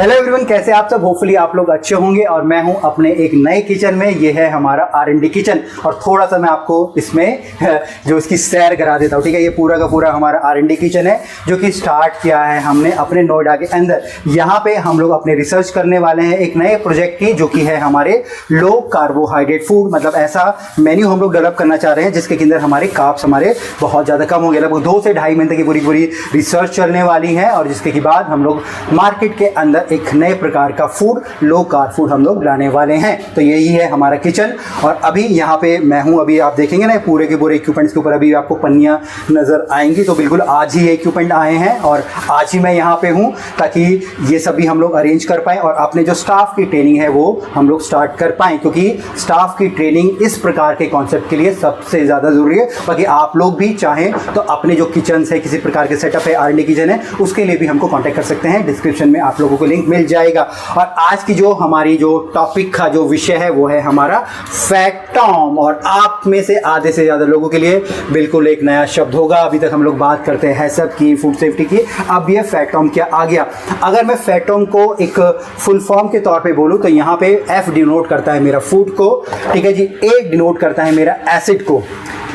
Hello everyone, कैसे आप सब। होपफुली आप लोग अच्छे होंगे और मैं हूं अपने एक नए किचन में। ये है हमारा R&D किचन और थोड़ा सा मैं आपको इसमें जो इसकी सैर करा देता हूं। ठीक है, ये पूरा का पूरा हमारा R&D किचन है जो कि स्टार्ट किया है हमने अपने नोएडा के अंदर। यहाँ पे हम लोग अपने रिसर्च करने वाले हैं एक नए प्रोजेक्ट की, जो कि है हमारे लो कार्बोहाइड्रेट फूड। मतलब ऐसा मेन्यू हम लोग डेवलप करना चाह रहे हैं जिसके अंदर हमारे कार्ब्स हमारे बहुत ज़्यादा कम होंगे। लगभग 2 से ढाई महीने की पूरी रिसर्च चलने वाली है और जिसके बाद हम लोग मार्केट के अंदर एक नए प्रकार का फूड, लो कार्ब फूड हम लोग लाने वाले हैं। तो यही है हमारा किचन। और अभी यहाँ पे मैं हूँ, अभी आप देखेंगे ना पूरे के पूरे इक्विपमेंट्स के ऊपर अभी आपको पन्नियाँ नज़र आएंगी। तो बिल्कुल आज ही ये इक्विपमेंट आए हैं और आज ही मैं यहाँ पे हूँ ताकि ये सब भी हम लोग अरेंज कर पाएँ और अपने जो स्टाफ की ट्रेनिंग है वो हम लोग स्टार्ट कर पाएँ, क्योंकि स्टाफ की ट्रेनिंग इस प्रकार के कॉन्सेप्ट के लिए सबसे ज़्यादा ज़रूरी है। बाकी आप लोग भी चाहें तो अपने जो किचन है, किसी प्रकार के सेटअप है, R&D किचन है, उसके लिए भी हमको कॉन्टैक्ट कर सकते हैं। डिस्क्रिप्शन में आप लोगों को लिंक मिल जाएगा। और आज की जो हमारी जो टॉपिक का जो विषय है वो है हमारा फैक्टॉम। और आप में से आधे से ज़्यादा लोगों के लिए बिल्कुल एक नया शब्द होगा। अभी तक हम लोग बात करते हैं हैसअप की, फूड सेफ्टी की, अब ये फैक्टॉम क्या आ गया। अगर मैं फैक्टॉम को एक फुल फॉर्म के तौर पे बोलूँ तो यहाँ पे F डिनोट करता है मेरा फूड को, ठीक है जी। A डिनोट करता है मेरा एसिड को,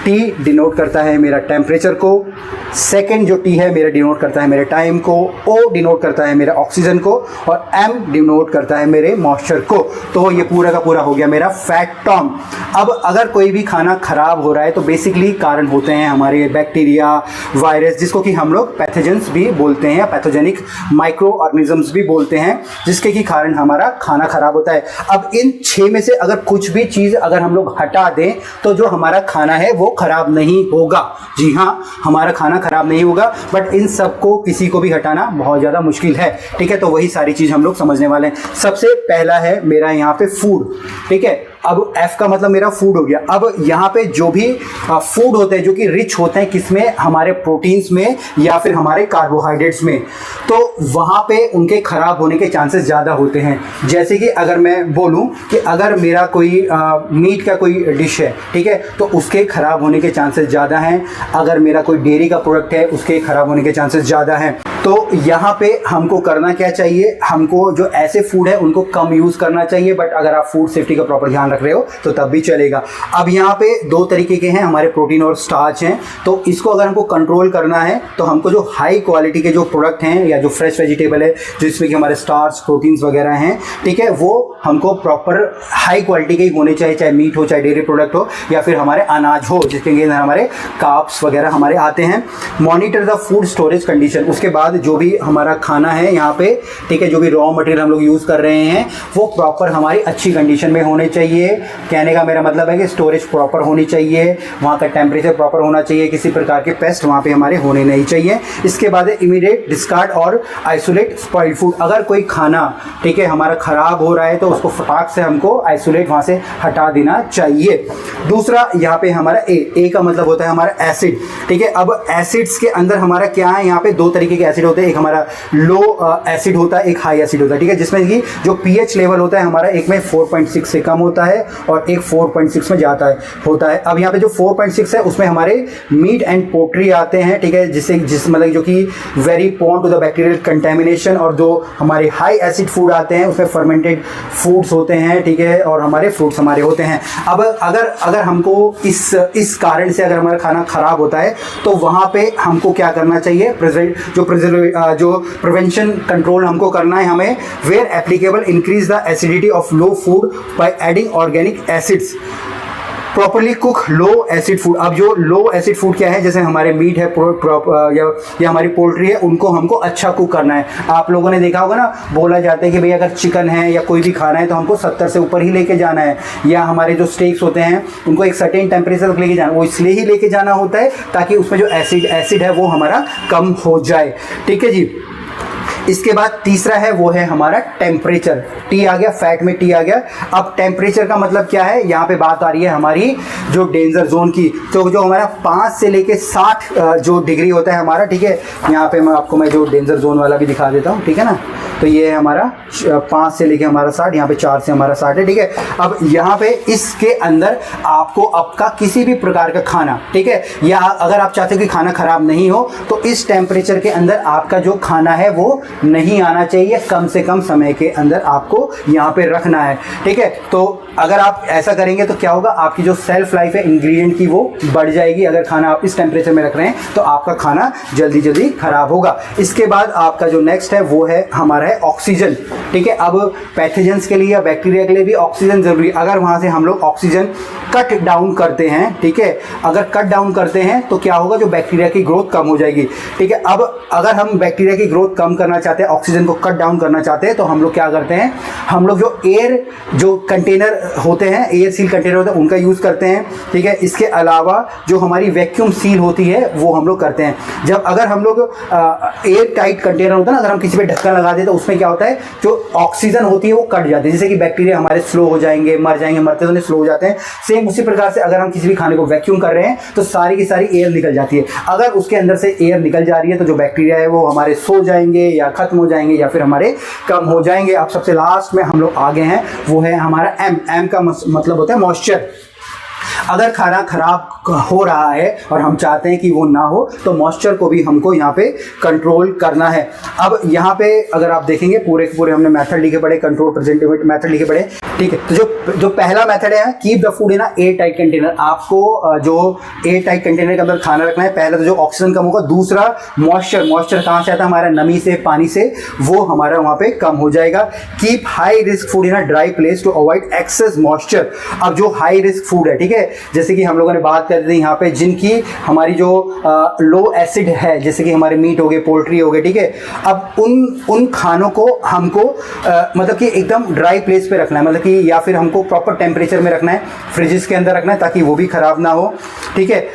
T डिनोट करता है मेरा टेम्परेचर को, सेकेंड जो T है मेरा डिनोट करता है मेरे टाइम को, O डिनोट करता है मेरा ऑक्सीजन को और M डिनोट करता है मेरे मॉइस्चर को। तो ये पूरा का पूरा हो गया मेरा फैक्टॉम। अब अगर कोई भी खाना खराब हो रहा है तो बेसिकली कारण होते हैं हमारे बैक्टीरिया, वायरस, जिसको कि हम लोग पैथोजेंस भी बोलते हैं या पैथोजेनिक माइक्रो ऑर्गेनिजम्स भी बोलते हैं, जिसके की कारण हमारा खाना खराब होता है। अब इन 6 में से अगर कुछ भी चीज़ अगर हम लोग हटा दें तो जो हमारा खाना है वो खराब नहीं होगा। जी हाँ, हमारा खाना खराब नहीं होगा, बट इन सबको किसी को भी हटाना बहुत ज़्यादा मुश्किल है। ठीक है, तो वही सारी चीज़ हम लोग समझने वाले हैं। सबसे पहला है मेरा यहाँ पे फूड। ठीक है, अब F का मतलब मेरा फूड हो गया। अब यहाँ पे जो भी फूड होते हैं जो कि रिच होते हैं किसमें, हमारे प्रोटीन्स में या फिर हमारे कार्बोहाइड्रेट्स में, तो वहाँ पे उनके खराब होने के चांसेस ज़्यादा होते हैं। जैसे कि अगर मैं बोलूँ कि अगर मेरा कोई मीट का कोई डिश है, ठीक है, तो उसके खराब होने के चांसेस ज़्यादा हैं। अगर मेरा कोई डेयरी का प्रोडक्ट है उसके खराब होने के चांसेस ज़्यादा हैं। तो यहाँ पे हमको करना क्या चाहिए, हमको जो ऐसे फूड है उनको कम यूज़ करना चाहिए। बट अगर आप फूड सेफ्टी का प्रॉपर ध्यान रख रहे हो तो तब भी चलेगा। अब यहाँ पे 2 तरीके के हैं हमारे, प्रोटीन और स्टार्च हैं। तो इसको अगर हमको कंट्रोल करना है तो हमको जो हाई क्वालिटी के जो प्रोडक्ट हैं या जो फ्रेश वेजिटेबल है जिसमें कि हमारे स्टार्च, प्रोटीन्स वगैरह हैं, ठीक है, वो हमको प्रॉपर हाई क्वालिटी के ही होने चाहिए, चाहे मीट हो, चाहे डेयरी प्रोडक्ट हो या फिर हमारे अनाज हो जिसके अंदर हमारे कार्ब्स वगैरह हमारे आते हैं। Monitor the food storage condition. उसके बाद जो भी हमारा खाना है यहाँ पे, ठीक है, जो भी रॉ मटेरियल हम लोग यूज़ कर रहे हैं वो प्रॉपर हमारी अच्छी कंडीशन में होने चाहिए। कहने का मेरा मतलब है कि स्टोरेज प्रॉपर होनी चाहिए, वहाँ का टेम्परेचर प्रॉपर होना चाहिए, किसी प्रकार के पेस्ट वहाँ पे हमारे होने नहीं चाहिए। इसके बाद इमीडिएट डिस्कार्ड और आइसोलेट स्पॉइल्ड फूड। अगर कोई खाना, ठीक है, हमारा ख़राब हो रहा है तो उसको फटाक से हमको आइसोलेट वहाँ से हटा देना चाहिए। दूसरा यहाँ पे हमारा ए का मतलब होता है हमारा एसिड। ठीक है, अब एसिड्स के अंदर हमारा क्या है, यहाँ पे 2 तरीके के एसिड होते हैं। एक हमारा लो एसिड होता है, एक हाई एसिड होता है। ठीक है, जिसमें कि जो pH लेवल होता है हमारा, एक में 4.6 से कम होता है और एक 4.6 में जाता है होता है। अब यहाँ पे जो 4.6 है उसमें हमारे मीट एंड पोल्ट्री आते हैं। ठीक है, जिस मतलब जो कि very prone to the bacterial contamination. और जो हमारे हाई एसिड फूड आते हैं उसमें फर्मेंटेड फूड्स होते हैं, ठीक है, और हमारे फ्रूट्स हमारे होते हैं। अब अगर हमको इस कारण से अगर हमारा खाना खराब होता है तो वहाँ पे हमको क्या करना चाहिए, जो प्रिवेंशन कंट्रोल हमको करना है हमें। Where applicable increase the acidity of low food by adding organic acids. Properly cook low acid food. अब जो लो एसिड फूड क्या है, जैसे हमारे मीट है या हमारी पोल्ट्री है, उनको हमको अच्छा कुक करना है। आप लोगों ने देखा होगा ना, बोला जाता है कि भाई अगर चिकन है या कोई भी खाना है तो हमको 70 से ऊपर ही लेके जाना है। या हमारे जो स्टेक्स होते हैं उनको एक सर्टेन टेम्परेचर तक लेके जाना, वो इसलिए ही लेके जाना होता है ताकि उसमें जो एसिड है वो हमारा कम हो जाए। ठीक है जी। इसके बाद तीसरा है वो है हमारा टेम्परेचर। टी आ गया, फैट में टी आ गया। अब टेम्परेचर का मतलब क्या है, यहाँ पे बात आ रही है हमारी जो डेंजर जोन की। तो जो हमारा 5 से लेके 60 जो डिग्री होता है हमारा, ठीक है, यहाँ पे मैं जो डेंजर जोन वाला भी दिखा देता हूँ, ठीक है ना। तो ये है हमारा 5 से लेके हमारा 60, यहाँ पे 4 से हमारा 60 है, ठीक है। अब यहाँ पे इसके अंदर आपको आपका किसी भी प्रकार का खाना, ठीक है, या अगर आप चाहते हो कि खाना खराब नहीं हो तो इस टेम्परेचर के अंदर आपका जो खाना है वो नहीं आना चाहिए, कम से कम समय के अंदर आपको यहाँ पे रखना है, ठीक है। तो अगर आप ऐसा करेंगे तो क्या होगा, आपकी जो सेल्फ लाइफ है इंग्रेडिएंट की वो बढ़ जाएगी। अगर खाना आप इस टेम्परेचर में रख रहे हैं तो आपका खाना जल्दी जल्दी खराब होगा। इसके बाद आपका जो नेक्स्ट है वो है हमारा है ऑक्सीजन, ठीक है। अब पैथोजेंस के लिए या बैक्टीरिया के लिए भी ऑक्सीजन जरूरी है। अगर वहाँ से हम लोग ऑक्सीजन कट डाउन करते हैं, ठीक है, अगर कट डाउन करते हैं तो क्या होगा, जो बैक्टीरिया की ग्रोथ कम हो जाएगी, ठीक है। अब अगर हम बैक्टीरिया की ग्रोथ कम करना चाहते हैं, ऑक्सीजन को कट डाउन करना चाहते हैं, तो हम लोग क्या करते हैं, हम लोग जो एयर जो कंटेनर होते हैं, एयर सील कंटेनर होते हैं, उनका यूज़ करते हैं, ठीक है। इसके अलावा जो हमारी वैक्यूम सील होती है वो हम लोग करते हैं। जब अगर हम लोग एयर टाइट कंटेनर होता है ना, अगर हम किसी पे ढक्कन लगा देते तो उसमें क्या होता है, जो ऑक्सीजन होती है वो कट जाती है, जिससे कि बैक्टीरिया हमारे स्लो हो जाएंगे, मर जाएंगे, मरते तो स्लो हो जाते हैं। सेम उसी प्रकार से अगर हम किसी भी खाने को वैक्यूम कर रहे हैं तो सारी की सारी एयर निकल जाती है। अगर उसके अंदर से एयर निकल जा रही है तो जो बैक्टीरिया है वो हमारे सो जाएंगे या खत्म हो जाएंगे या फिर हमारे कम हो जाएंगे। अब सबसे लास्ट में हम लोग आगे हैं वो है हमारा एम का मतलब होता है मॉइस्चर। अगर खाना खराब हो रहा है और हम चाहते हैं कि वो ना हो तो मॉइस्चर को भी हमको यहाँ पे कंट्रोल करना है। अब यहाँ पे अगर आप देखेंगे पूरे के पूरे हमने मेथड लिखे पड़े, कंट्रोल प्रेजेंटेबिलिटी मेथड लिखे पड़े, ठीक है। तो जो पहला मेथड है, keep the food in air tight container. आपको जो एयर टाइट कंटेनर के अंदर खाना रखना है। पहला तो जो ऑक्सीजन कम होगा, दूसरा मॉइस्चर कहाँ से आता है, हमारा नमी से, पानी से, वो हमारा वहाँ पे कम हो जाएगा। Keep high risk food in a dry place to avoid excess moisture. अब जो हाई रिस्क फूड है, ठीक है, जैसे कि हम लोगों ने बात कर दी यहाँ पे, जिनकी हमारी जो लो एसिड है, जैसे कि हमारे मीट हो गए, पोल्ट्री हो गए, ठीक है। अब उन खानों को हमको मतलब कि एकदम ड्राई प्लेस पे रखना है, मतलब कि या फिर हमको प्रॉपर टेम्परेचर में रखना है, फ्रिजेस के अंदर रखना है ताकि वो भी खराब ना हो, ठीक है।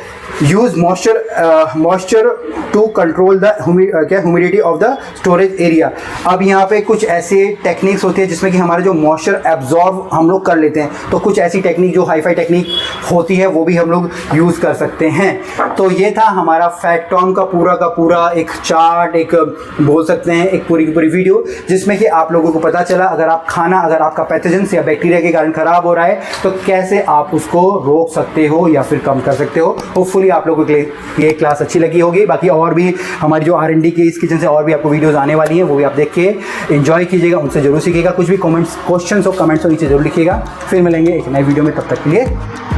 Use moisture to control the humidity of the storage area. अब यहाँ पे कुछ ऐसे टेक्निक्स होती है जिसमें कि हमारा जो मॉइस्चर एब्जॉर्ब हम लोग कर लेते हैं, तो कुछ ऐसी टेक्निक जो हाईफाई टेक्निक होती है वो भी हम लोग यूज़ कर सकते हैं। तो ये था हमारा फैक्टॉम का पूरा एक चार्ट, एक बोल सकते हैं एक पूरी की पूरी वीडियो, जिसमें कि आप लोगों को पता चला अगर आपका पैथोजेंस या बैक्टीरिया के कारण ख़राब हो रहा है तो कैसे आप उसको रोक सकते हो या फिर कम कर सकते हो। होपफुली आप लोगों के लिए ये क्लास अच्छी लगी होगी। बाकी और भी हमारी जो R&D की इस किचन से और भी आपको वीडियोस आने वाली हैं, वो भी आप देख के एंजॉय कीजिएगा, उनसे जरूर सीखिएगा। कुछ भी क्वेश्चंस और कमेंट्स नीचे जरूर लिखिएगा। फिर मिलेंगे एक नई वीडियो में, तब तक के लिए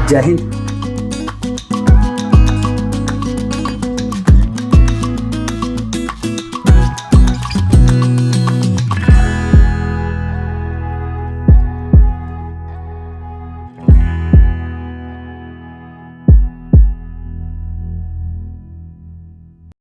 जय हिंद।